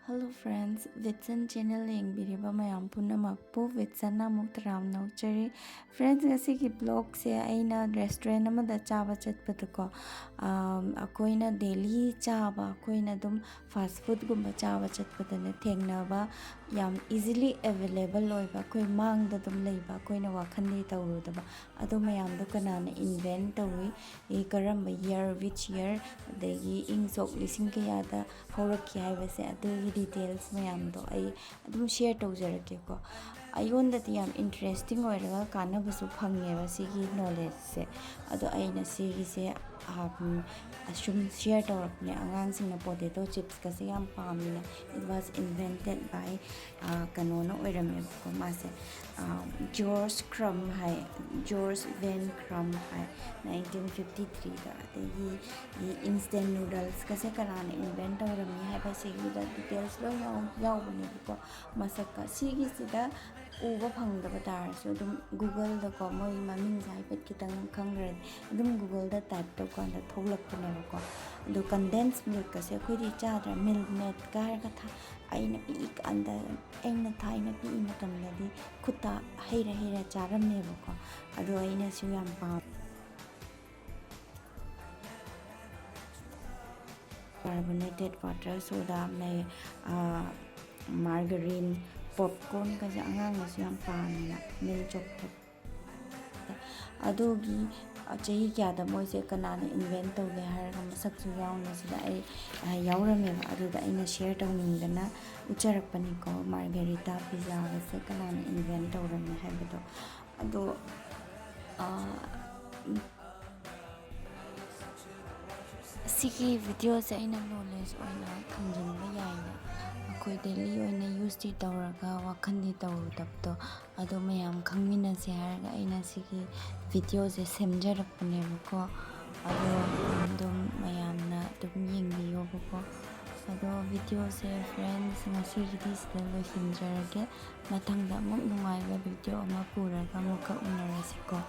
Hello friends, Vitsan channel yengbiriba mayam punamakpu Vitsana muktaram nauchari. Friends, ngasi ki blog se aina restaurant amada chaba chatpadako akoina daily chaba akoina dum fast food gumba chaba chatpadane thengnaba yam easily available loiba koi mangda dum leiba koina wakhandi tawrudaba adu mayam do kanana invent tawi e karamba year which year degi ing sok lising kayada haurakki haibase adu details mayamdo ai adum share tawjarake ko ayondati yam interesting oiraga kanabasu phangeba sigi knowledge se ado aina sigi se assume share tawrakne angangsingna potato chips kasi yam pamina. It was invented by kanona oirame ko mase George Van Crumb hai 1953 da adagi instant noodles kasi kanana invent tawrami haiba sigi da details lo yawbane ko masaka sigi sida uba phangdaba tarasu adum Google da ko moi maming sai pet kitang khangre adum Google da type to ko da tholakpane ko adu condensed milk kasi khoi chadra milk net kar ka tha aina pi anda aina thaina pi matamdadi khuta heira charamne ko adu aina su yam pa carbonated water soda may margarine popcorn kasi angang na siyang pamina milk chocolate adugi chahi kyada moise kanana invent tawge harga masaksu yauna sida ai yaurameba aduda aina share tawningdana ucharakpani ko margarita pizza gase kanana invent tawrami haibado ado sigi video se aina knowledge oina thamjinba yaina akhoi daily oina use ti tawraga wakhandi tawrudabdo ado mayam khangminase harga aina sigi video se semjarakpanebako ado dum mayamna dum yengbiyobo ado video se friends ngasigidi sida loisinjarage mathangda amuk nungaiba video ama puraga amuka unarasiko.